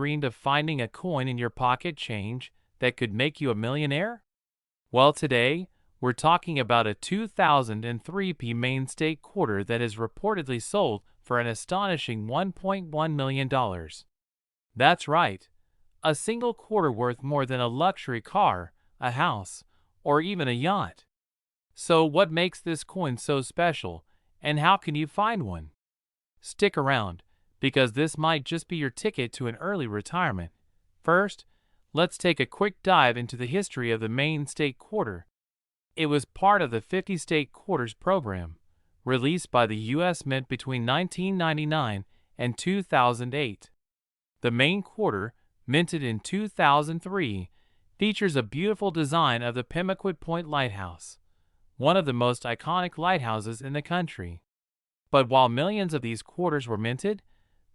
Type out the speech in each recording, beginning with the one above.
dreamed of finding a coin in your pocket change that could make you a millionaire? Well, today, we're talking about a 2003 Maine state quarter that is reportedly sold for an astonishing $1.1 million. That's right, a single quarter worth more than a luxury car, a house, or even a yacht. So what makes this coin so special, and how can you find one? Stick around, because this might just be your ticket to an early retirement. First, let's take a quick dive into the history of the Maine state quarter. It was part of the 50 state quarters program, released by the U.S. Mint between 1999 and 2008. The Maine quarter, minted in 2003, features a beautiful design of the Pemaquid Point Lighthouse, one of the most iconic lighthouses in the country. But while millions of these quarters were minted,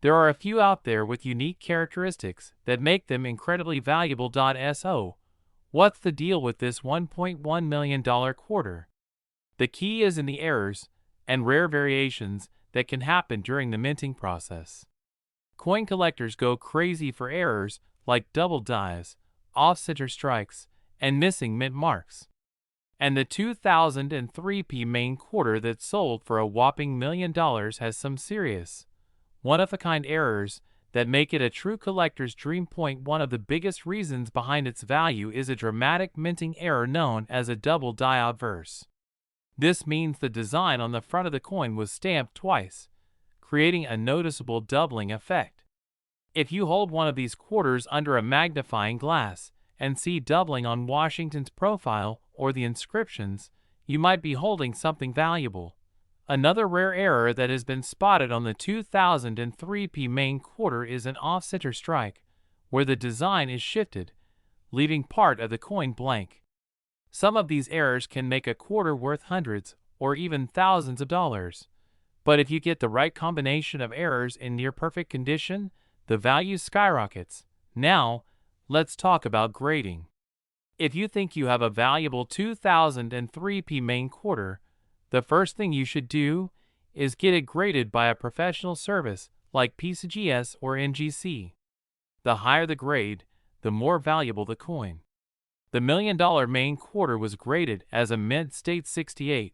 there are a few out there with unique characteristics that make them incredibly valuable. So, what's the deal with this $1.1 million quarter? The key is in the errors and rare variations that can happen during the minting process. Coin collectors go crazy for errors like double dies, off-center strikes, and missing mint marks. And the 2003 Maine quarter that sold for a whopping $1 million has some serious, one-of-a-kind errors that make it a true collector's dream. One of the biggest reasons behind its value is a dramatic minting error known as a double die obverse. This means the design on the front of the coin was stamped twice, creating a noticeable doubling effect. If you hold one of these quarters under a magnifying glass and see doubling on Washington's profile or the inscriptions, you might be holding something valuable. Another rare error that has been spotted on the 2003 Maine quarter is an off-center strike, where the design is shifted, leaving part of the coin blank. Some of these errors can make a quarter worth hundreds or even thousands of dollars. But if you get the right combination of errors in near-perfect condition, the value skyrockets. Now, let's talk about grading. If you think you have a valuable 2003 Maine quarter, the first thing you should do is get it graded by a professional service like pcgs or NGC. The higher the grade, the more valuable the coin. The $1 million Maine quarter was graded as a mint state 68,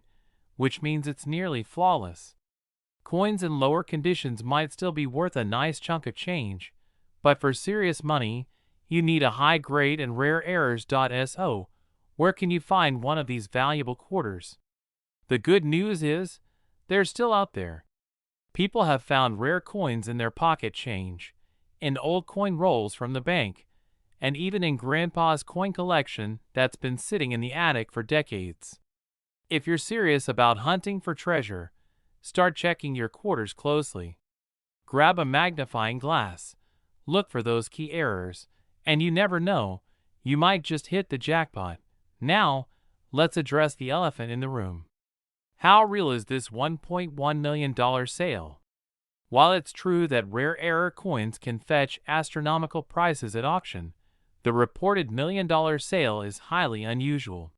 which means it's nearly flawless. Coins in lower conditions might still be worth a nice chunk of change, but for serious money, you need a high grade and rare errors. So, where can you find one of these valuable quarters? The good news is, they're still out there. People have found rare coins in their pocket change, in old coin rolls from the bank, and even in Grandpa's coin collection that's been sitting in the attic for decades. If you're serious about hunting for treasure, start checking your quarters closely. Grab a magnifying glass, look for those key errors, and you never know, you might just hit the jackpot. Now, let's address the elephant in the room. How real is this $1.1 million sale? While it's true that rare error coins can fetch astronomical prices at auction, the reported $1 million sale is highly unusual.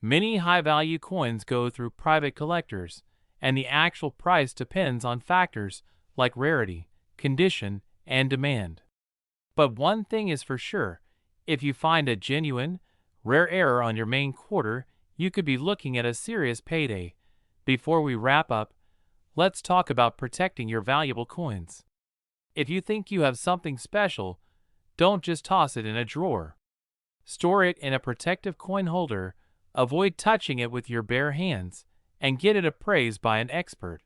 Many high-value coins go through private collectors, and the actual price depends on factors like rarity, condition, and demand. But one thing is for sure, if you find a genuine, rare error on your Maine quarter, you could be looking at a serious payday. Before we wrap up, let's talk about protecting your valuable coins. If you think you have something special, don't just toss it in a drawer. Store it in a protective coin holder, avoid touching it with your bare hands, and get it appraised by an expert.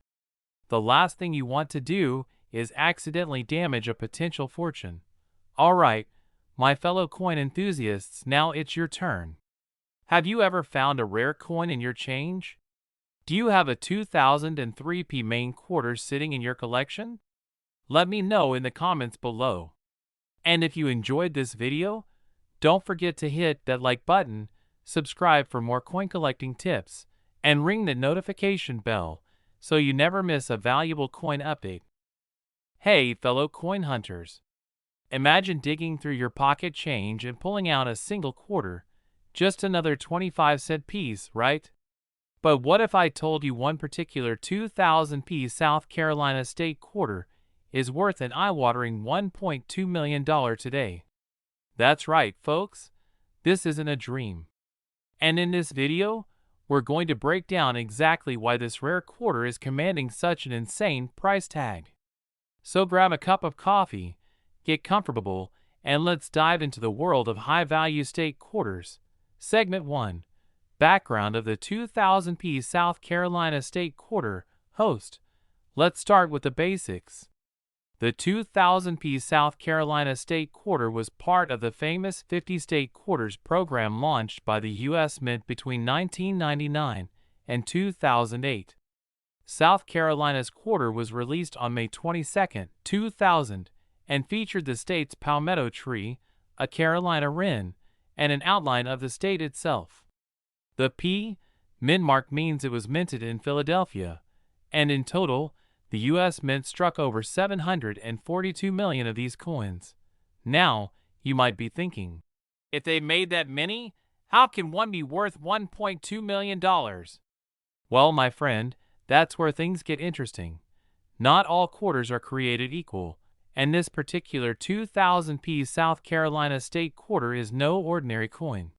The last thing you want to do is accidentally damage a potential fortune. Alright, my fellow coin enthusiasts, now it's your turn. Have you ever found a rare coin in your change? Do you have a 2003 Maine quarter sitting in your collection? Let me know in the comments below. And if you enjoyed this video, don't forget to hit that like button, subscribe for more coin collecting tips, and ring the notification bell so you never miss a valuable coin update. Hey, fellow coin hunters! Imagine digging through your pocket change and pulling out a single quarter, just another 25-cent piece, right? But what if I told you one particular 2000 South Carolina state quarter is worth an eye-watering $1.2 million today. That's right, folks. This isn't a dream. And in this video, we're going to break down exactly why this rare quarter is commanding such an insane price tag. So grab a cup of coffee, get comfortable, and let's dive into the world of high-value state quarters. Segment 1. Background of the 2000p South Carolina State Quarter. Host. Let's start with the basics. The 2000p South Carolina State Quarter was part of the famous 50 State Quarters program launched by the U.S. Mint between 1999 and 2008. South Carolina's quarter was released on May 22, 2000, and featured the state's palmetto tree, a Carolina wren, and an outline of the state itself. The P. Mint mark means it was minted in Philadelphia, and in total, the U.S. Mint struck over 742 million of these coins. Now, you might be thinking, if they made that many, how can one be worth $1.2 million? Well, my friend, that's where things get interesting. Not all quarters are created equal, and this particular 2000p South Carolina State Quarter is no ordinary coin.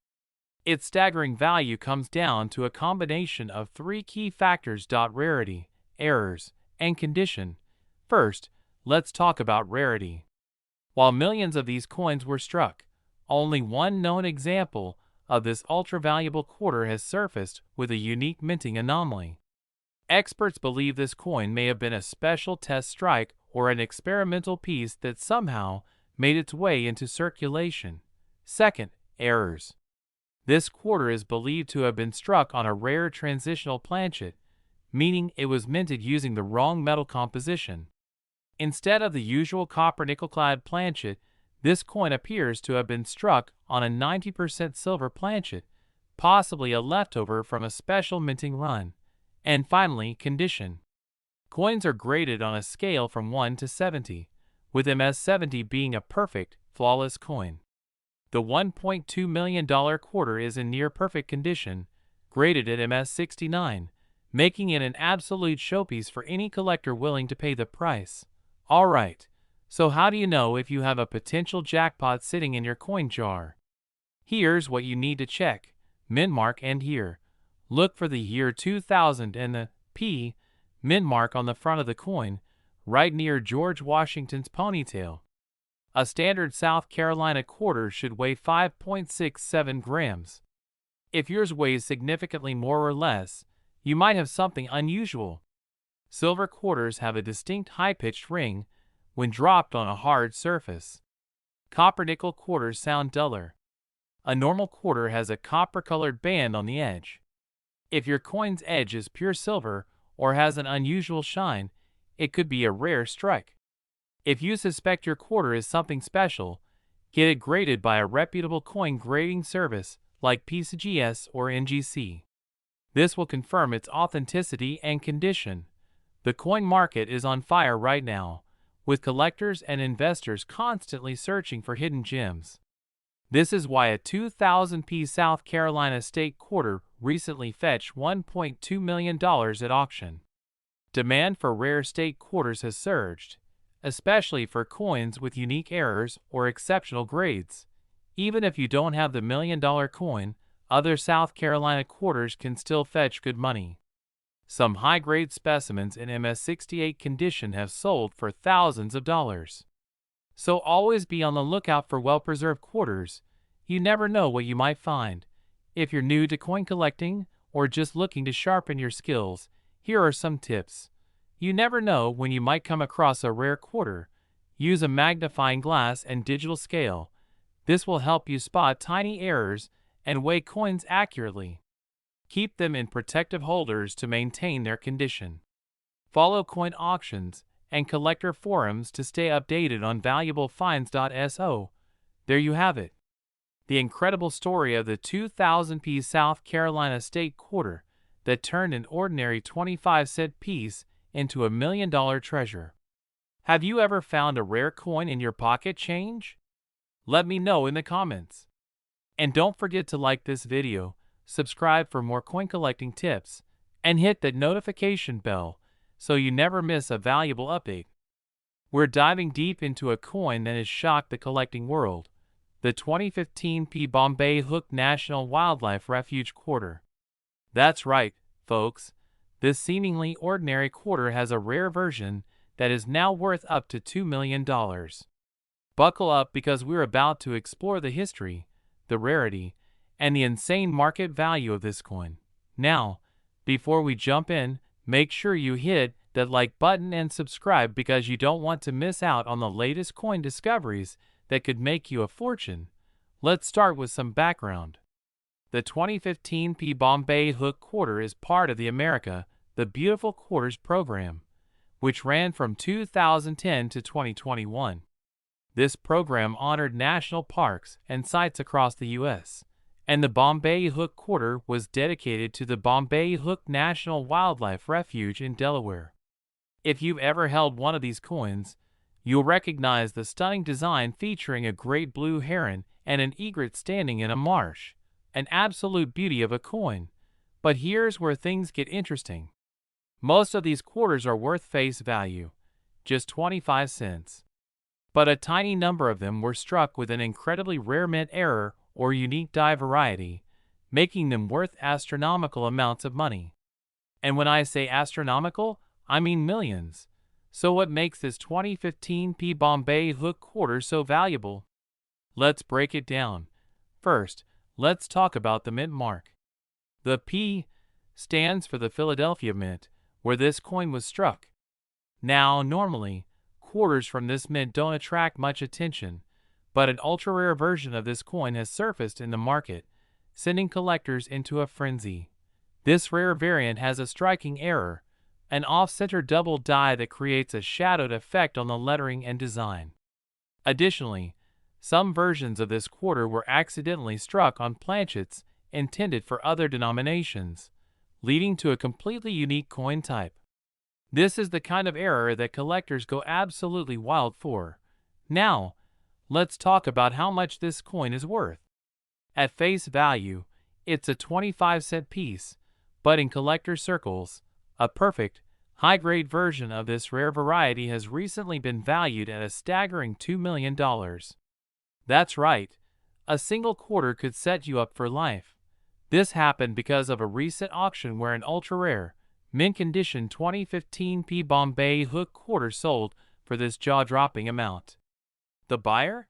Its staggering value comes down to a combination of three key factors: rarity, errors, and condition. First, let's talk about rarity. While millions of these coins were struck, only one known example of this ultra-valuable quarter has surfaced with a unique minting anomaly. Experts believe this coin may have been a special test strike or an experimental piece that somehow made its way into circulation. Second, errors. This quarter is believed to have been struck on a rare transitional planchet, meaning it was minted using the wrong metal composition. Instead of the usual copper-nickel-clad planchet, this coin appears to have been struck on a 90% silver planchet, possibly a leftover from a special minting run. And finally, condition. Coins are graded on a scale from 1 to 70, with MS-70 being a perfect, flawless coin. The $1.2 million quarter is in near-perfect condition, graded at MS-69, making it an absolute showpiece for any collector willing to pay the price. Alright, so how do you know if you have a potential jackpot sitting in your coin jar? Here's what you need to check. Mint mark and year. Look for the year 2000 and the P. Mint mark on the front of the coin, right near George Washington's ponytail. A standard South Carolina quarter should weigh 5.67 grams. If yours weighs significantly more or less, you might have something unusual. Silver quarters have a distinct high-pitched ring when dropped on a hard surface. Copper-nickel quarters sound duller. A normal quarter has a copper-colored band on the edge. If your coin's edge is pure silver or has an unusual shine, it could be a rare strike. If you suspect your quarter is something special, get it graded by a reputable coin grading service like pcgs or NGC. This will confirm its authenticity and condition. The coin market is on fire right now, with collectors and investors constantly searching for hidden gems. This is why a 2000p South Carolina State Quarter recently fetched $1.2 million at auction. Demand for rare state quarters has surged, especially for coins with unique errors or exceptional grades. Even if you don't have the million-dollar coin, other South Carolina quarters can still fetch good money. Some high-grade specimens in MS-68 condition have sold for thousands of dollars. So always be on the lookout for well-preserved quarters. You never know what you might find. If you're new to coin collecting or just looking to sharpen your skills, here are some tips. You never know when you might come across a rare quarter. Use a magnifying glass and digital scale. This will help you spot tiny errors and weigh coins accurately. Keep them in protective holders to maintain their condition. Follow coin auctions and collector forums to stay updated on valuable finds.so. There you have it. The incredible story of the 2000p South Carolina State Quarter that turned an ordinary 25-cent piece into $1 million treasure. Have you ever found a rare coin in your pocket change? Let me know in the comments. And don't forget to like this video, subscribe for more coin collecting tips, and hit that notification bell so you never miss a valuable update. we're diving deep into a coin that has shocked the collecting world, the 2015 Bombay Hook National Wildlife Refuge quarter. That's right, folks. This seemingly ordinary quarter has a rare version that is now worth up to $2 million. Buckle up because we're about to explore the history, the rarity, and the insane market value of this coin. Now, before we jump in, make sure you hit that like button and subscribe because you don't want to miss out on the latest coin discoveries that could make you a fortune. Let's start with some background. The 2015 Bombay Hook quarter is part of the America the Beautiful Quarters program, which ran from 2010 to 2021. This program honored national parks and sites across the U.S., and the Bombay Hook quarter was dedicated to the Bombay Hook National Wildlife Refuge in Delaware. If you've ever held one of these coins, you'll recognize the stunning design featuring a great blue heron and an egret standing in a marsh, an absolute beauty of a coin. But here's where things get interesting. Most of these quarters are worth face value, just 25 cents. But a tiny number of them were struck with an incredibly rare mint error or unique die variety, making them worth astronomical amounts of money. And when I say astronomical, I mean millions. So what makes this 2015 Bombay Hook quarter so valuable? Let's break it down. First, let's talk about the mint mark. The P stands for the Philadelphia Mint, where this coin was struck. Now, normally, quarters from this mint don't attract much attention, but an ultra-rare version of this coin has surfaced in the market, sending collectors into a frenzy. This rare variant has a striking error, an off-center double die that creates a shadowed effect on the lettering and design. Additionally, some versions of this quarter were accidentally struck on planchets intended for other denominations, leading to a completely unique coin type. This is the kind of error that collectors go absolutely wild for. Now, let's talk about how much this coin is worth. At face value, it's a 25-cent piece, but in collector circles, a perfect, high-grade version of this rare variety has recently been valued at a staggering $2 million. That's right, a single quarter could set you up for life. This happened because of a recent auction where an ultra-rare, mint-condition 2015 Bombay Hook quarter sold for this jaw-dropping amount. The buyer?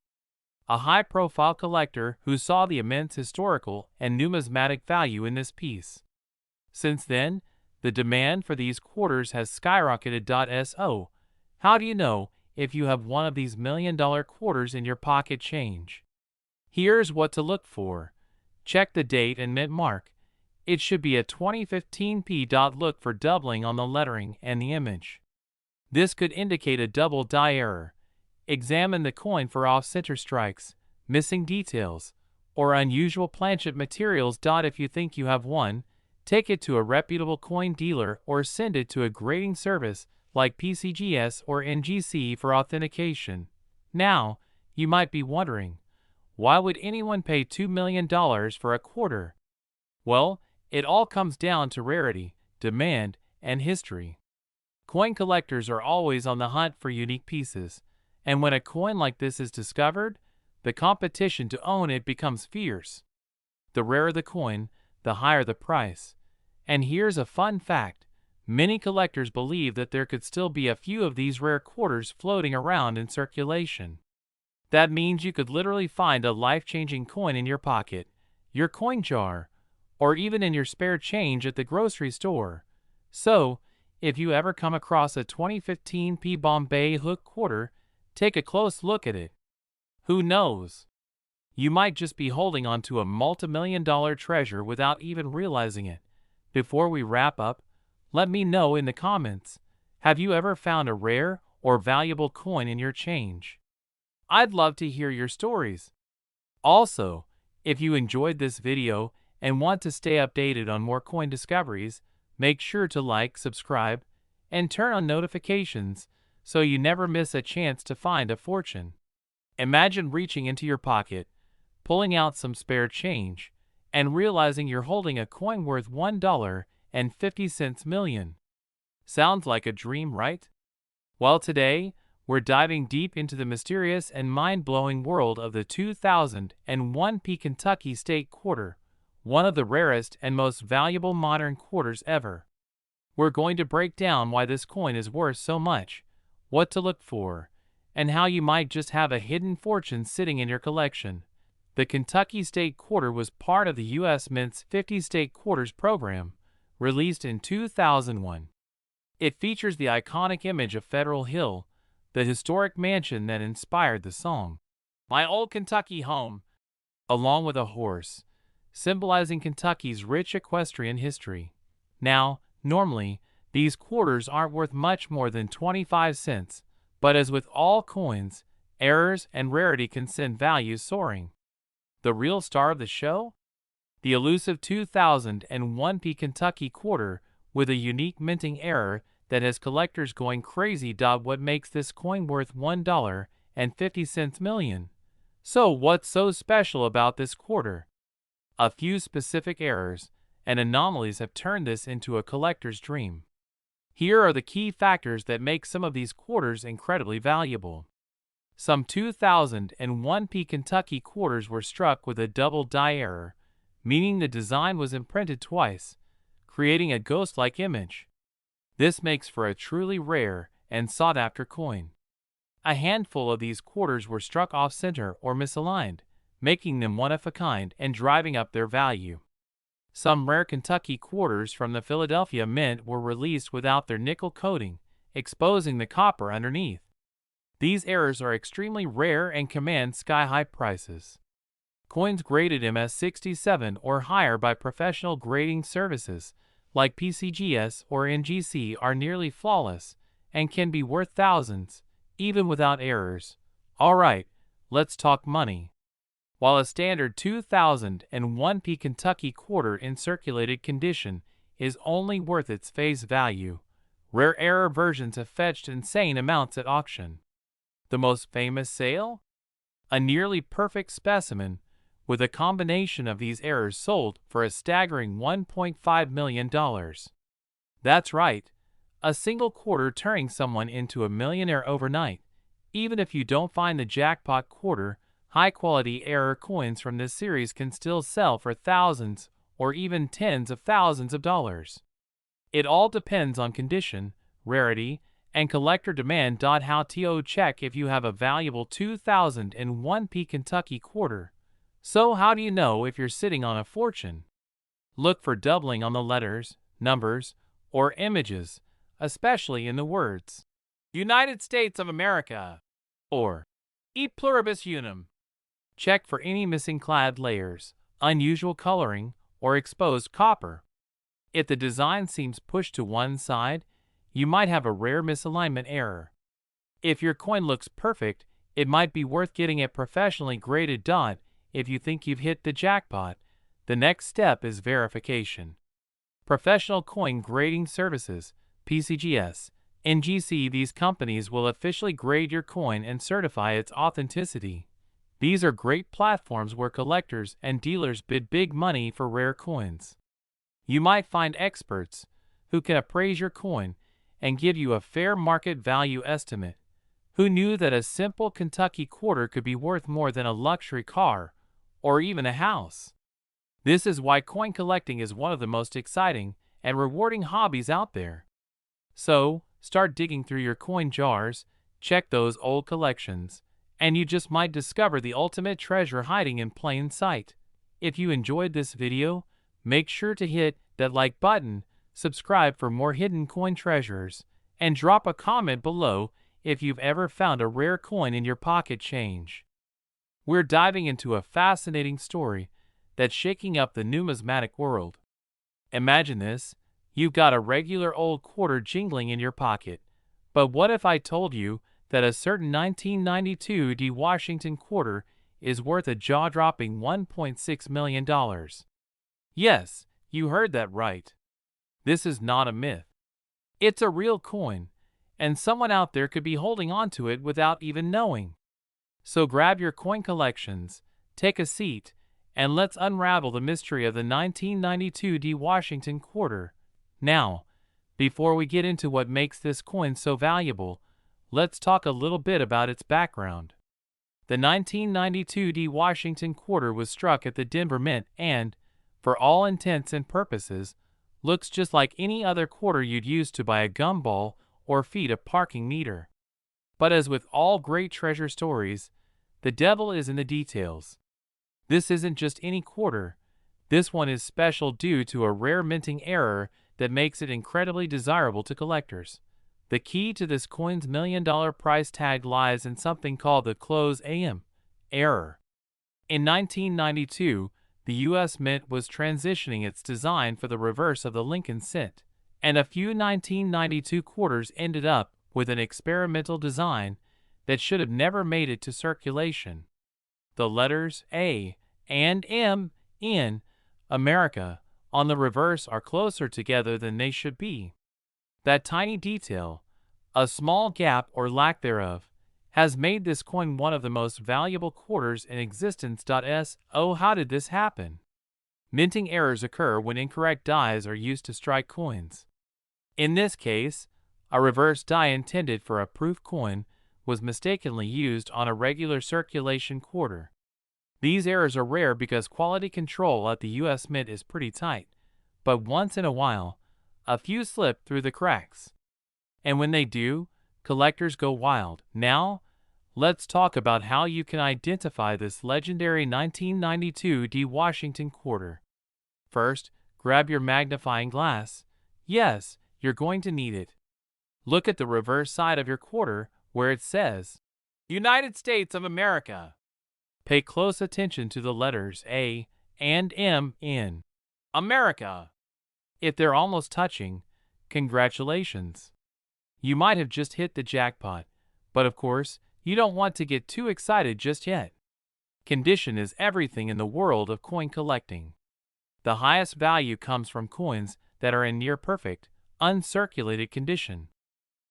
A high-profile collector who saw the immense historical and numismatic value in this piece. Since then, the demand for these quarters has skyrocketed. So, how do you know if you have one of these million-dollar quarters in your pocket change? Here's what to look for. Check the date and mint mark. It should be a 2015 Look for doubling on the lettering and the image. This could indicate a double die error. Examine the coin for off-center strikes, missing details, or unusual planchet materials. If you think you have one, take it to a reputable coin dealer or send it to a grading service like pcgs or NGC for authentication. Now, you might be wondering, why would anyone pay $2 million for a quarter? Well, it all comes down to rarity, demand, and history. Coin collectors are always on the hunt for unique pieces, and when a coin like this is discovered, the competition to own it becomes fierce. The rarer the coin, the higher the price. And here's a fun fact. Many collectors believe that there could still be a few of these rare quarters floating around in circulation. That means you could literally find a life-changing coin in your pocket, your coin jar, or even in your spare change at the grocery store. So, if you ever come across a 2015 Bombay Hook quarter, take a close look at it. Who knows? You might just be holding onto a multi-million-dollar treasure without even realizing it. Before we wrap up, let me know in the comments, have you ever found a rare or valuable coin in your change? I'd love to hear your stories. Also, if you enjoyed this video and want to stay updated on more coin discoveries, make sure to like, subscribe, and turn on notifications so you never miss a chance to find a fortune. Imagine reaching into your pocket, pulling out some spare change, and realizing you're holding a coin worth $1.50 million. Sounds like a dream, right? Well, today, we're diving deep into the mysterious and mind-blowing world of the 2001 Kentucky State Quarter, one of the rarest and most valuable modern quarters ever. We're going to break down why this coin is worth so much, what to look for, and how you might just have a hidden fortune sitting in your collection. The Kentucky State Quarter was part of the U.S. Mint's 50 State Quarters program, released in 2001. It features the iconic image of Federal Hill, the historic mansion that inspired the song, "My Old Kentucky Home," along with a horse, symbolizing Kentucky's rich equestrian history. Now, normally, these quarters aren't worth much more than 25 cents, but as with all coins, errors and rarity can send values soaring. The real star of the show? The elusive 2001 Kentucky Quarter with a unique minting error that has collectors going crazy. What makes this coin worth $1.50 million? So what's so special about this quarter? A few specific errors and anomalies have turned this into a collector's dream. Here are the key factors that make some of these quarters incredibly valuable. Some 2001 Kentucky quarters were struck with a double die error, meaning the design was imprinted twice, creating a ghost-like image. This makes for a truly rare and sought-after coin. A handful of these quarters were struck off-center or misaligned, making them one-of-a-kind and driving up their value. Some rare Kentucky quarters from the Philadelphia Mint were released without their nickel coating, exposing the copper underneath. These errors are extremely rare and command sky-high prices. Coins graded MS67 or higher by professional grading services like pcgs or NGC are nearly flawless and can be worth thousands, even without errors. Alright, let's talk money. While a standard 2001 Kentucky quarter in circulated condition is only worth its face value, rare error versions have fetched insane amounts at auction. The most famous sale? A nearly perfect specimen, with a combination of these errors sold for a staggering $1.5 million. That's right, a single quarter turning someone into a millionaire overnight. Even if you don't find the jackpot quarter, high-quality error coins from this series can still sell for thousands or even tens of thousands of dollars. It all depends on condition, rarity, and collector demand. How to check if you have a valuable 2001 Kentucky quarter? So how do you know if you're sitting on a fortune? Look for doubling on the letters, numbers, or images, especially in the words United States of America or E pluribus unum. Check for any missing clad layers, unusual coloring, or exposed copper. If the design seems pushed to one side, you might have a rare misalignment error. If your coin looks perfect, it might be worth getting it professionally graded. If you think you've hit the jackpot, the next step is verification. Professional coin grading services, PCGs, NGC. These companies will officially grade your coin and certify its authenticity. These are great platforms where collectors and dealers bid big money for rare coins. You might find experts who can appraise your coin and give you a fair market value estimate. Who knew that a simple Kentucky quarter could be worth more than a luxury car or even a house? This is why coin collecting is one of the most exciting and rewarding hobbies out there. So, start digging through your coin jars, check those old collections, and you just might discover the ultimate treasure hiding in plain sight. If you enjoyed this video, make sure to hit that like button, subscribe for more hidden coin treasures, and drop a comment below if you've ever found a rare coin in your pocket change. We're diving into a fascinating story that's shaking up the numismatic world. Imagine this, you've got a regular old quarter jingling in your pocket, but what if I told you that a certain 1992 D Washington quarter is worth a jaw-dropping $1.6 million? Yes, you heard that right. This is not a myth. It's a real coin, and someone out there could be holding on to it without even knowing. So grab your coin collections, take a seat, and let's unravel the mystery of the 1992 D Washington quarter. Now, before we get into what makes this coin so valuable, let's talk a little bit about its background. The 1992 D Washington quarter was struck at the Denver Mint and, for all intents and purposes, looks just like any other quarter you'd use to buy a gumball or feed a parking meter. But as with all great treasure stories, the devil is in the details. This isn't just any quarter. This one is special due to a rare minting error that makes it incredibly desirable to collectors. The key to this coin's $1 million price tag lies in something called the close AM error. In 1992, the U.S. Mint was transitioning its design for the reverse of the Lincoln cent, and a few 1992 quarters ended up with an experimental design that should have never made it to circulation. The letters A and M in America on the reverse are closer together than they should be. That tiny detail, a small gap or lack thereof, has made this coin one of the most valuable quarters in existence. So how did this happen? Minting errors occur when incorrect dies are used to strike coins. In this case, a reverse die intended for a proof coin was mistakenly used on a regular circulation quarter. These errors are rare because quality control at the U.S. Mint is pretty tight, but once in a while, a few slip through the cracks. And when they do, collectors go wild. Now, let's talk about how you can identify this legendary 1992 D Washington quarter. First, grab your magnifying glass. Yes, you're going to need it. Look at the reverse side of your quarter where it says, United States of America. Pay close attention to the letters A and M in America. If they're almost touching, congratulations. You might have just hit the jackpot, but of course, you don't want to get too excited just yet. Condition is everything in the world of coin collecting. The highest value comes from coins that are in near-perfect, uncirculated condition.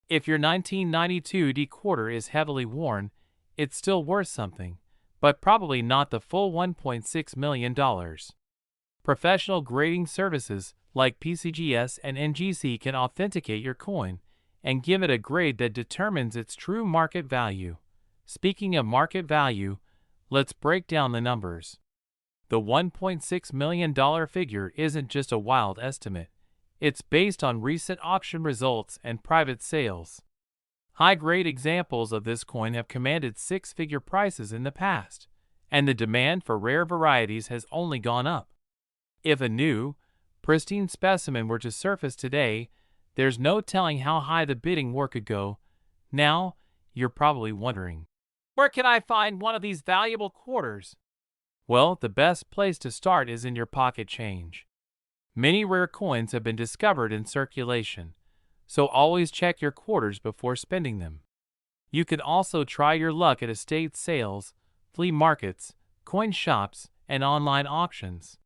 If your 1992 D quarter is heavily worn, it's still worth something, but probably not the full $1.6 million. Professional grading services like pcgs and NGC can authenticate your coin and give it a grade that determines its true market value. Speaking of market value, let's break down the numbers. The $1.6 million figure isn't just a wild estimate. It's based on recent auction results and private sales. High-grade examples of this coin have commanded six-figure prices in the past, and the demand for rare varieties has only gone up. If a new, pristine specimen were to surface today, there's no telling how high the bidding war could go. Now, you're probably wondering, where can I find one of these valuable quarters? Well, the best place to start is in your pocket change. Many rare coins have been discovered in circulation, so always check your quarters before spending them. You can also try your luck at estate sales, flea markets, coin shops, and online auctions.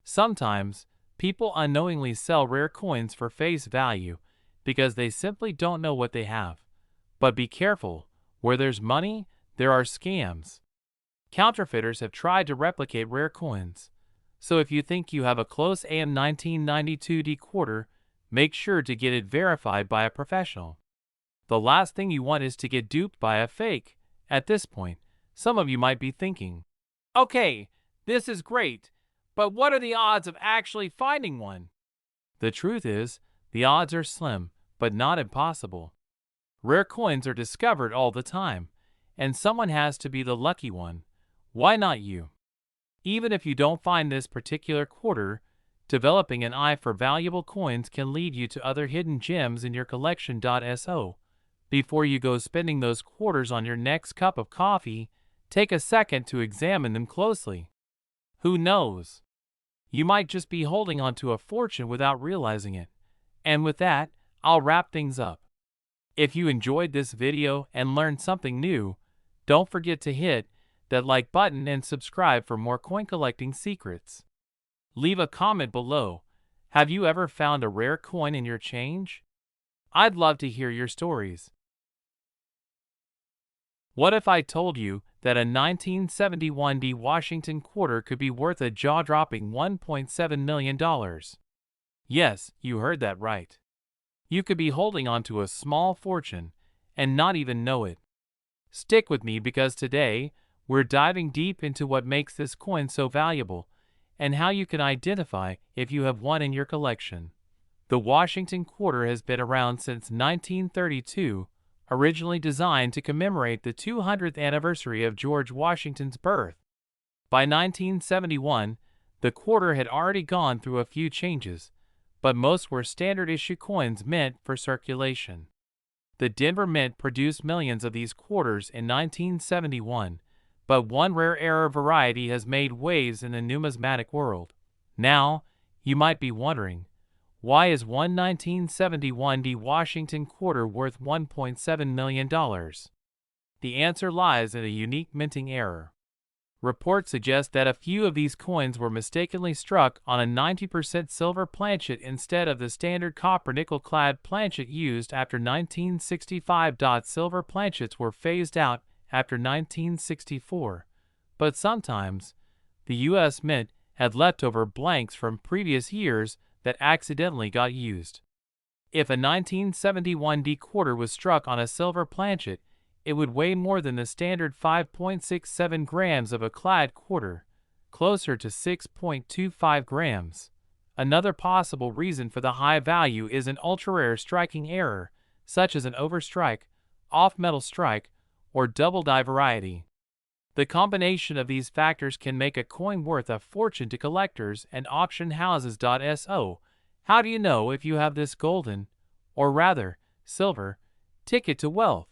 Sometimes, people unknowingly sell rare coins for face value because they simply don't know what they have. But be careful, where there's money, there are scams. Counterfeiters have tried to replicate rare coins, so if you think you have a close AM 1992 D quarter, make sure to get it verified by a professional. The last thing you want is to get duped by a fake. At this point, some of you might be thinking, okay, this is great, but what are the odds of actually finding one? The truth is, the odds are slim, but not impossible. Rare coins are discovered all the time, and someone has to be the lucky one. Why not you? Even if you don't find this particular quarter, developing an eye for valuable coins can lead you to other hidden gems in your collection. So, before you go spending those quarters on your next cup of coffee, take a second to examine them closely. Who knows? You might just be holding onto a fortune without realizing it. And with that, I'll wrap things up. If you enjoyed this video and learned something new, don't forget to hit that like button and subscribe for more coin collecting secrets. Leave a comment below. Have you ever found a rare coin in your change? I'd love to hear your stories. What if I told you that a 1971 D Washington quarter could be worth a jaw-dropping $1.7 million? Yes, you heard that right. You could be holding on to a small fortune, and not even know it. Stick with me because today, we're diving deep into what makes this coin so valuable and how you can identify if you have one in your collection. The Washington quarter has been around since 1932, originally designed to commemorate the 200th anniversary of George Washington's birth. By 1971, the quarter had already gone through a few changes, but most were standard-issue coins meant for circulation. The Denver Mint produced millions of these quarters in 1971, but one rare error variety has made waves in the numismatic world. Now, you might be wondering, why is one 1971 D Washington quarter worth $1.7 million? The answer lies in a unique minting error. Reports suggest that a few of these coins were mistakenly struck on a 90% silver planchet instead of the standard copper nickel-clad planchet used after 1965. Silver planchets were phased out after 1964, but sometimes the U.S. Mint had leftover blanks from previous years that accidentally got used. If a 1971 D quarter was struck on a silver planchet, it would weigh more than the standard 5.67 grams of a clad quarter, closer to 6.25 grams. Another possible reason for the high value is an ultra-rare striking error, such as an overstrike, off-metal strike, or double-die variety. The combination of these factors can make a coin worth a fortune to collectors and auction houses. So, how do you know if you have this golden, or rather, silver, ticket to wealth?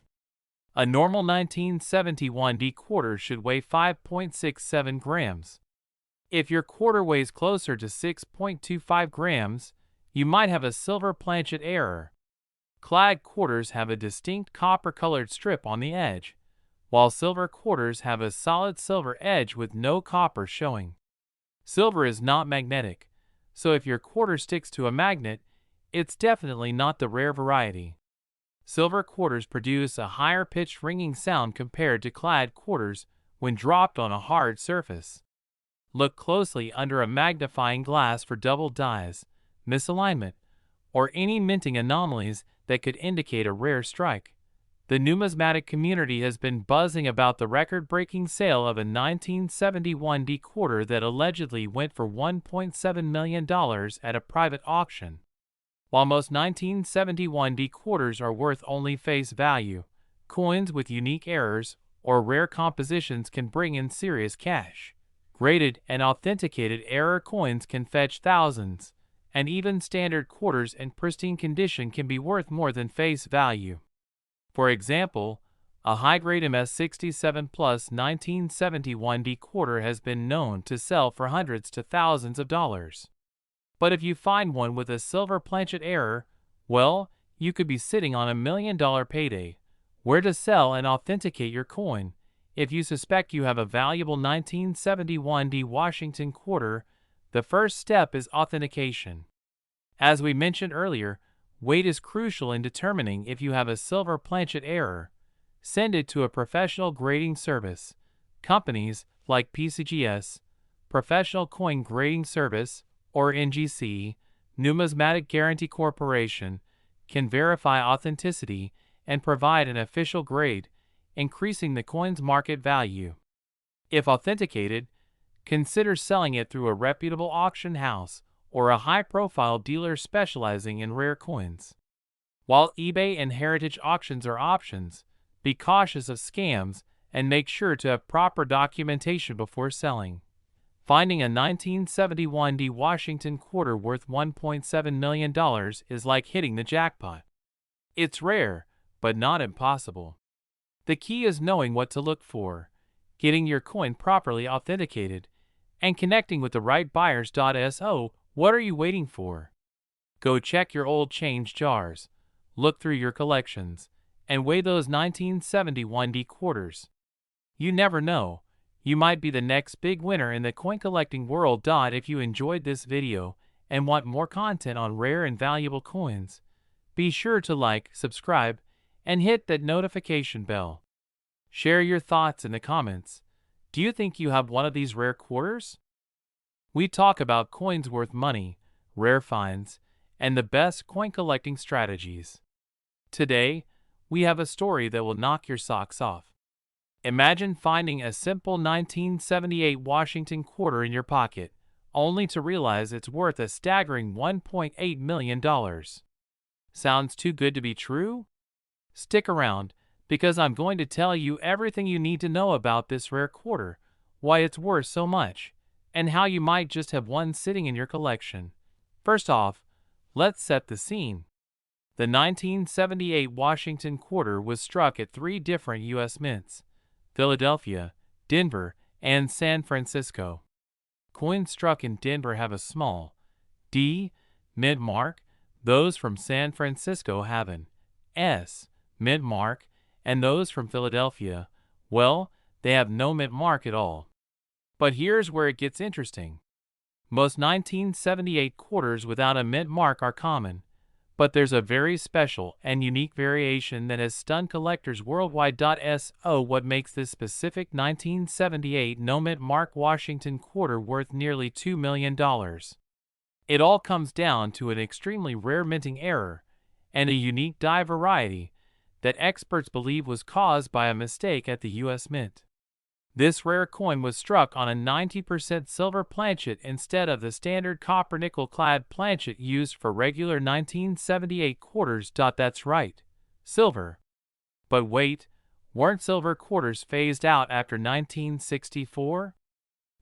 A normal 1971 D quarter should weigh 5.67 grams. If your quarter weighs closer to 6.25 grams, you might have a silver planchet error. Clad quarters have a distinct copper-colored strip on the edge, while silver quarters have a solid silver edge with no copper showing. Silver is not magnetic, so if your quarter sticks to a magnet, it's definitely not the rare variety. Silver quarters produce a higher-pitched ringing sound compared to clad quarters when dropped on a hard surface. Look closely under a magnifying glass for double dies, misalignment, or any minting anomalies that could indicate a rare strike. The numismatic community has been buzzing about the record-breaking sale of a 1971 D quarter that allegedly went for $1.7 million at a private auction. While most 1971 D quarters are worth only face value, coins with unique errors or rare compositions can bring in serious cash. Graded and authenticated error coins can fetch thousands, and even standard quarters in pristine condition can be worth more than face value. For example, a high-grade MS-67 Plus 1971 D quarter has been known to sell for hundreds to thousands of dollars. But if you find one with a silver planchet error, well, you could be sitting on $1 million payday. Where to sell and authenticate your coin? If you suspect you have a valuable 1971 D Washington quarter, the first step is authentication. As we mentioned earlier, weight is crucial in determining if you have a silver planchet error. Send it to a professional grading service. Companies like pcgs, Professional Coin Grading Service, or NGC, Numismatic Guarantee Corporation, can verify authenticity and provide an official grade, increasing the coin's market value. If authenticated, consider selling it through a reputable auction house or a high-profile dealer specializing in rare coins. While eBay and heritage auctions are options, be cautious of scams and make sure to have proper documentation before selling. Finding a 1971 D Washington quarter worth $1.7 million is like hitting the jackpot. It's rare, but not impossible. The key is knowing what to look for, getting your coin properly authenticated, and connecting with the right buyers. So, what are you waiting for? Go check your old change jars, look through your collections, and weigh those 1971 D quarters. You never know. You might be the next big winner in the coin collecting world. If you enjoyed this video and want more content on rare and valuable coins, be sure to like, subscribe, and hit that notification bell. Share your thoughts in the comments. Do you think you have one of these rare quarters? We talk about coins worth money, rare finds, and the best coin collecting strategies. Today, we have a story that will knock your socks off. Imagine finding a simple 1978 Washington quarter in your pocket, only to realize it's worth a staggering $1.8 million. Sounds too good to be true? Stick around, because I'm going to tell you everything you need to know about this rare quarter, why it's worth so much, and how you might just have one sitting in your collection. First off, let's set the scene. The 1978 Washington quarter was struck at 3 different U.S. mints: Philadelphia, Denver, and San Francisco. Coins struck in Denver have a small D mint mark, those from San Francisco have an S mint mark, and those from Philadelphia, well, they have no mint mark at all. But here's where it gets interesting. Most 1978 quarters without a mint mark are common, but there's a very special and unique variation that has stunned collectors worldwide. So what makes this specific 1978 no mint mark Washington quarter worth nearly $2 million? It all comes down to an extremely rare minting error and a unique die variety that experts believe was caused by a mistake at the U.S. Mint. This rare coin was struck on a 90% silver planchet instead of the standard copper nickel-clad planchet used for regular 1978 quarters. That's right, silver. But wait, weren't silver quarters phased out after 1964?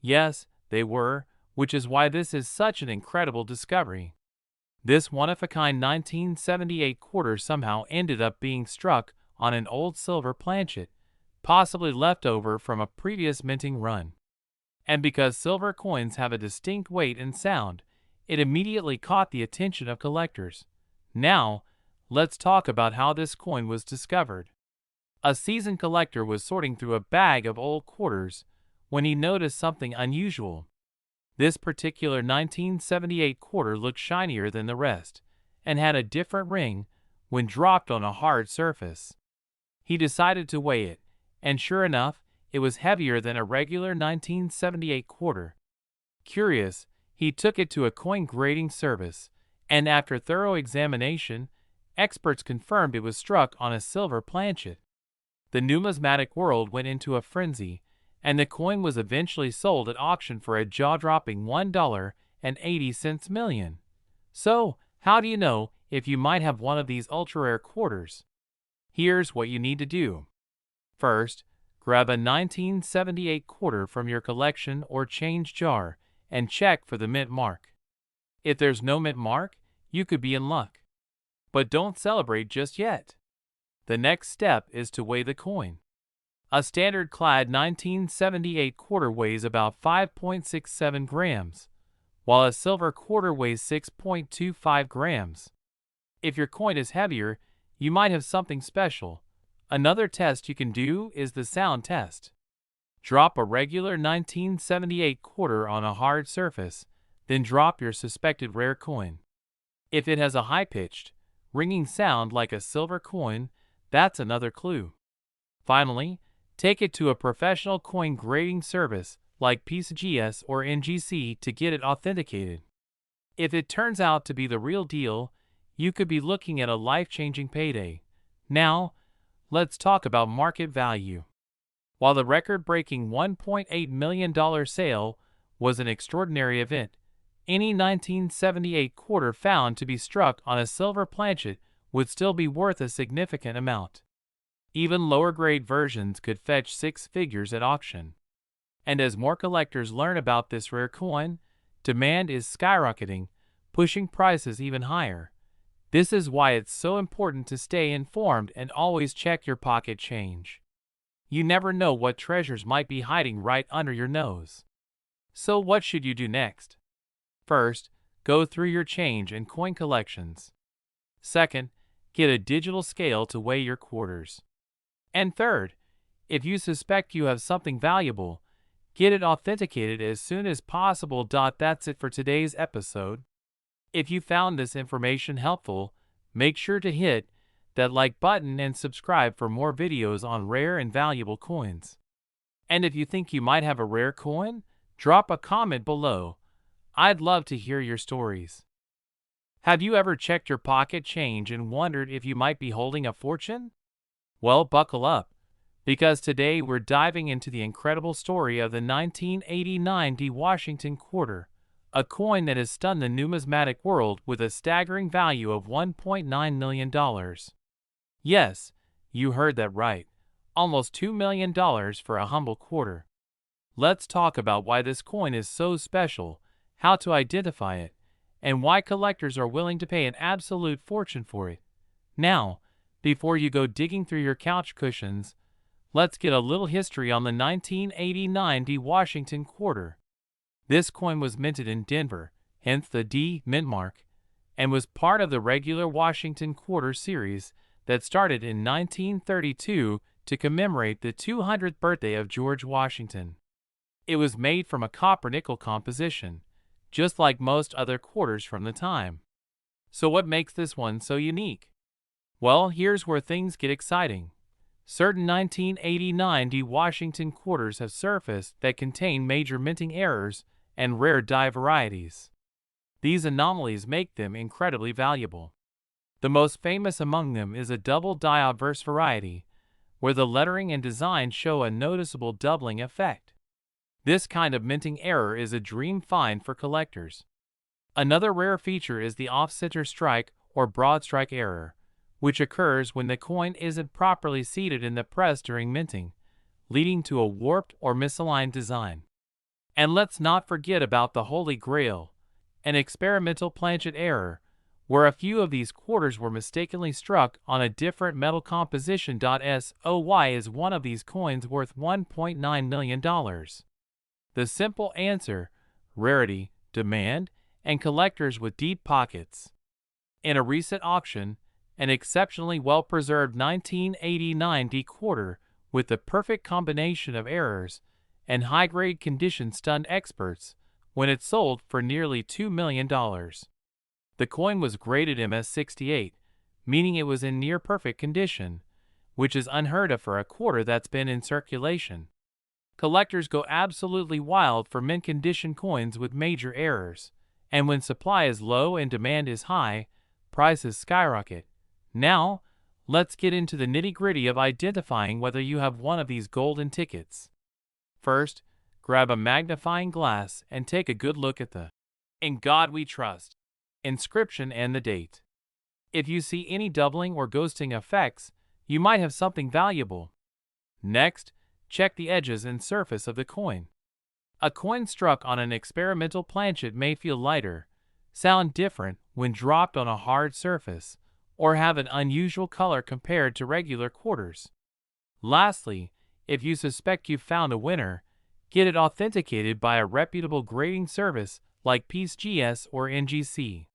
Yes, they were, which is why this is such an incredible discovery. This one-of-a-kind 1978 quarter somehow ended up being struck on an old silver planchet, possibly left over from a previous minting run. And because silver coins have a distinct weight and sound, it immediately caught the attention of collectors. Now, let's talk about how this coin was discovered. A seasoned collector was sorting through a bag of old quarters when he noticed something unusual. This particular 1978 quarter looked shinier than the rest and had a different ring when dropped on a hard surface. He decided to weigh it, and sure enough, it was heavier than a regular 1978 quarter. Curious, he took it to a coin grading service, and after thorough examination, experts confirmed it was struck on a silver planchet. The numismatic world went into a frenzy, and the coin was eventually sold at auction for a jaw-dropping $1.80 million. So, how do you know if you might have one of these ultra-rare quarters? Here's what you need to do. First, grab a 1978 quarter from your collection or change jar and check for the mint mark. If there's no mint mark, you could be in luck. But don't celebrate just yet. The next step is to weigh the coin. A standard clad 1978 quarter weighs about 5.67 grams, while a silver quarter weighs 6.25 grams. If your coin is heavier, you might have something special. Another test you can do is the sound test. Drop a regular 1978 quarter on a hard surface, then drop your suspected rare coin. If it has a high-pitched, ringing sound like a silver coin, that's another clue. Finally, take it to a professional coin grading service like pcgs or NGC to get it authenticated. If it turns out to be the real deal, you could be looking at a life-changing payday. Now, let's talk about market value. While the record-breaking $1.8 million sale was an extraordinary event, any 1978 quarter found to be struck on a silver planchet would still be worth a significant amount. Even lower-grade versions could fetch 6 figures at auction. And as more collectors learn about this rare coin, demand is skyrocketing, pushing prices even higher. This is why it's so important to stay informed and always check your pocket change. You never know what treasures might be hiding right under your nose. So what should you do next? First, go through your change and coin collections. Second, get a digital scale to weigh your quarters. And third, if you suspect you have something valuable, get it authenticated as soon as possible. That's it for today's episode. If you found this information helpful, make sure to hit that like button and subscribe for more videos on rare and valuable coins. And if you think you might have a rare coin, drop a comment below. I'd love to hear your stories. Have you ever checked your pocket change and wondered if you might be holding a fortune? Well, buckle up, because today we're diving into the incredible story of the 1989 Washington quarter, a coin that has stunned the numismatic world with a staggering value of $1.9 million. Yes, you heard that right, almost $2 million for a humble quarter. Let's talk about why this coin is so special, how to identify it, and why collectors are willing to pay an absolute fortune for it. Now, before you go digging through your couch cushions, let's get a little history on the 1989 Washington quarter. This coin was minted in Denver, hence the D mint mark, and was part of the regular Washington quarter series that started in 1932 to commemorate the 200th birthday of George Washington. It was made from a copper-nickel composition, just like most other quarters from the time. So what makes this one so unique? Well, here's where things get exciting. Certain 1989 Washington quarters have surfaced that contain major minting errors and rare die varieties. These anomalies make them incredibly valuable. The most famous among them is a double die obverse variety, where the lettering and design show a noticeable doubling effect. This kind of minting error is a dream find for collectors. Another rare feature is the off-center strike or broad strike error, which occurs when the coin isn't properly seated in the press during minting, leading to a warped or misaligned design. And let's not forget about the Holy Grail, an experimental planchet error, where a few of these quarters were mistakenly struck on a different metal composition. So why is one of these coins worth $1.9 million? The simple answer: rarity, demand, and collectors with deep pockets. In a recent auction, an exceptionally well-preserved 1989 quarter with the perfect combination of errors and high-grade condition stunned experts when it sold for nearly $2 million. The coin was graded MS68, meaning it was in near-perfect condition, which is unheard of for a quarter that's been in circulation. Collectors go absolutely wild for mint-condition coins with major errors, and when supply is low and demand is high, prices skyrocket. Now, let's get into the nitty-gritty of identifying whether you have one of these golden tickets. First, grab a magnifying glass and take a good look at the "In God We Trust" inscription and the date. If you see any doubling or ghosting effects, you might have something valuable. Next, check the edges and surface of the coin. A coin struck on an experimental planchet may feel lighter, sound different when dropped on a hard surface, or have an unusual color compared to regular quarters. Lastly, if you suspect you've found a winner, get it authenticated by a reputable grading service like pcgs or NGC.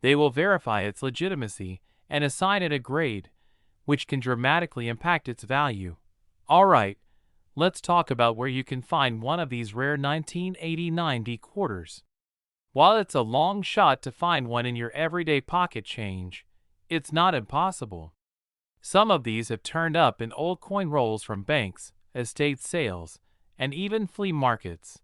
They will verify its legitimacy and assign it a grade, which can dramatically impact its value. Alright, let's talk about where you can find one of these rare 1989 quarters. While it's a long shot to find one in your everyday pocket change, it's not impossible. Some of these have turned up in old coin rolls from banks, estate sales, and even flea markets.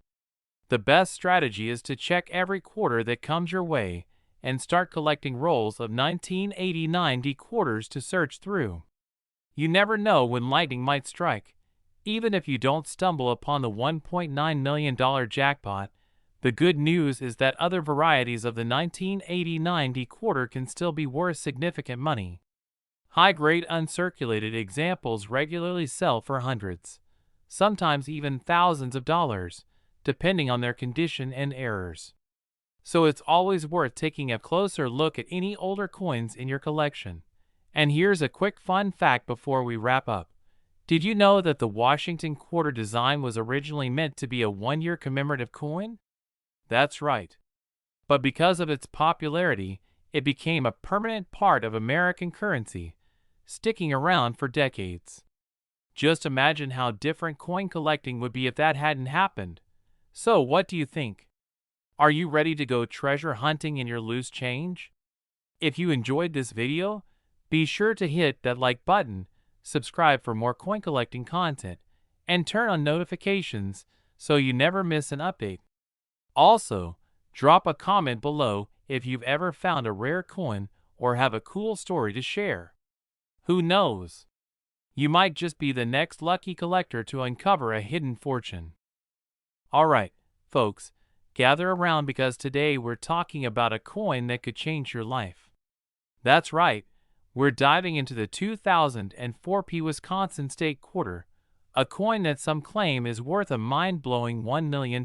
The best strategy is to check every quarter that comes your way and start collecting rolls of 1989 quarters to search through. You never know when lightning might strike. Even if you don't stumble upon the $1.9 million jackpot, the good news is that other varieties of the 1989 quarter can still be worth significant money. High-grade uncirculated examples regularly sell for hundreds, sometimes even thousands of dollars, depending on their condition and errors. So it's always worth taking a closer look at any older coins in your collection. And here's a quick fun fact before we wrap up. Did you know that the Washington quarter design was originally meant to be a one-year commemorative coin? That's right. But because of its popularity, it became a permanent part of American currency, sticking around for decades. Just imagine how different coin collecting would be if that hadn't happened. So what do you think? Are you ready to go treasure hunting in your loose change? If you enjoyed this video, be sure to hit that like button, subscribe for more coin collecting content, and turn on notifications so you never miss an update. Also, drop a comment below if you've ever found a rare coin or have a cool story to share. Who knows? You might just be the next lucky collector to uncover a hidden fortune. Alright, folks, gather around because today we're talking about a coin that could change your life. That's right, we're diving into the 2004p Wisconsin State Quarter, a coin that some claim is worth a mind-blowing $1 million.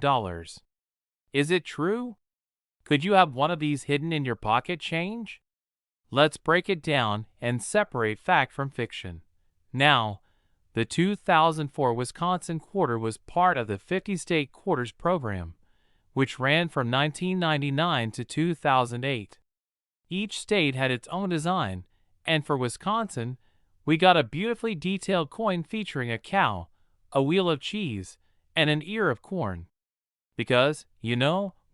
Is it true? Could you have one of these hidden in your pocket change? Let's break it down and separate fact from fiction. Now, the 2004 Wisconsin Quarter was part of the 50 State Quarters program, which ran from 1999 to 2008. Each state had its own design, and for Wisconsin, we got a beautifully detailed coin featuring a cow, a wheel of cheese, and an ear of corn. Because,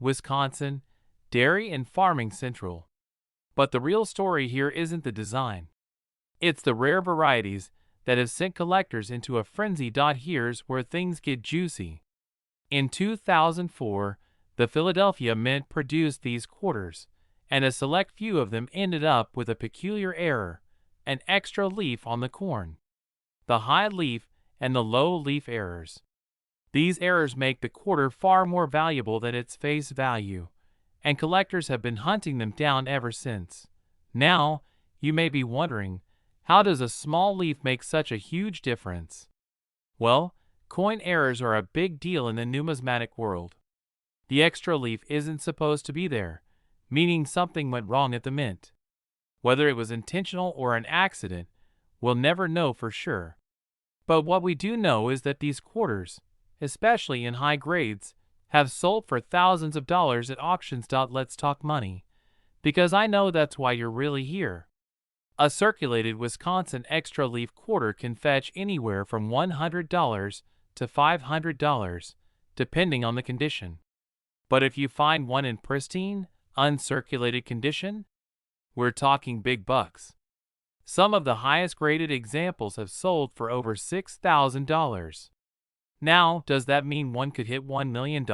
Wisconsin, dairy and farming central. But the real story here isn't the design. It's the rare varieties that have sent collectors into a frenzy. Here's where things get juicy. In 2004, the Philadelphia Mint produced these quarters, and a select few of them ended up with a peculiar error, an extra leaf on the corn. The high leaf and the low leaf errors. These errors make the quarter far more valuable than its face value, and collectors have been hunting them down ever since. Now, you may be wondering, how does a small leaf make such a huge difference? Well, coin errors are a big deal in the numismatic world. The extra leaf isn't supposed to be there, meaning something went wrong at the mint. Whether it was intentional or an accident, we'll never know for sure. But what we do know is that these quarters, especially in high grades, have sold for thousands of dollars at auctions. Let's talk money, because I know that's why you're really here. A circulated Wisconsin extra leaf quarter can fetch anywhere from $100 to $500, depending on the condition. But if you find one in pristine, uncirculated condition, we're talking big bucks. Some of the highest graded examples have sold for over $6,000. Now, does that mean one could hit $1 million?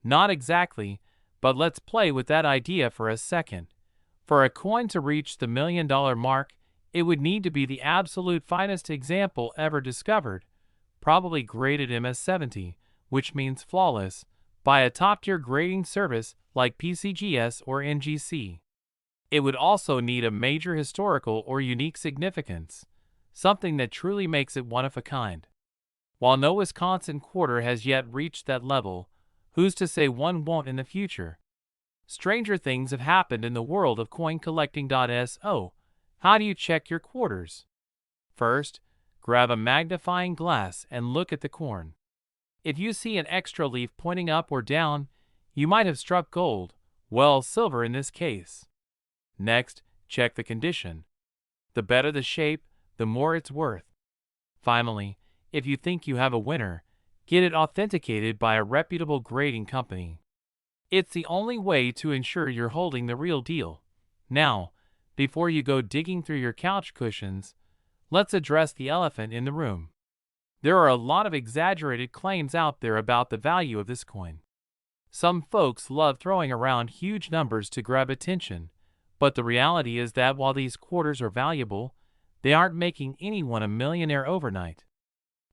Not exactly, but let's play with that idea for a second. For a coin to reach the $1 million mark, it would need to be the absolute finest example ever discovered, probably graded MS-70, which means flawless, by a top-tier grading service like pcgs or NGC. It would also need a major historical or unique significance, something that truly makes it one of a kind. While no Wisconsin quarter has yet reached that level, who's to say one won't in the future? Stranger things have happened in the world of coin collecting. So, how do you check your quarters? First, grab a magnifying glass and look at the corn. If you see an extra leaf pointing up or down, you might have struck gold, well, silver in this case. Next, check the condition. The better the shape, the more it's worth. Finally, if you think you have a winner, get it authenticated by a reputable grading company. It's the only way to ensure you're holding the real deal. Now, before you go digging through your couch cushions, let's address the elephant in the room. There are a lot of exaggerated claims out there about the value of this coin. Some folks love throwing around huge numbers to grab attention, but the reality is that while these quarters are valuable, they aren't making anyone a millionaire overnight.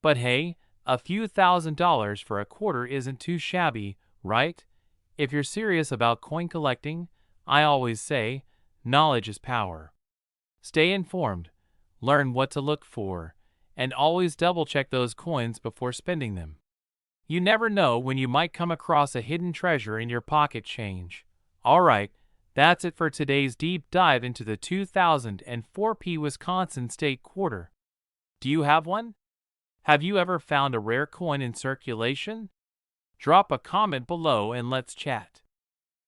But hey, a few $1,000s for a quarter isn't too shabby, right? If you're serious about coin collecting, I always say, knowledge is power. Stay informed, learn what to look for, and always double-check those coins before spending them. You never know when you might come across a hidden treasure in your pocket change. Alright, that's it for today's deep dive into the 2004p Wisconsin State Quarter. Do you have one? Have you ever found a rare coin in circulation? Drop a comment below and let's chat.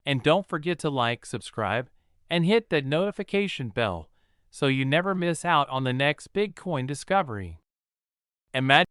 And don't forget to like, subscribe, and hit that notification bell so you never miss out on the next big coin discovery. Imagine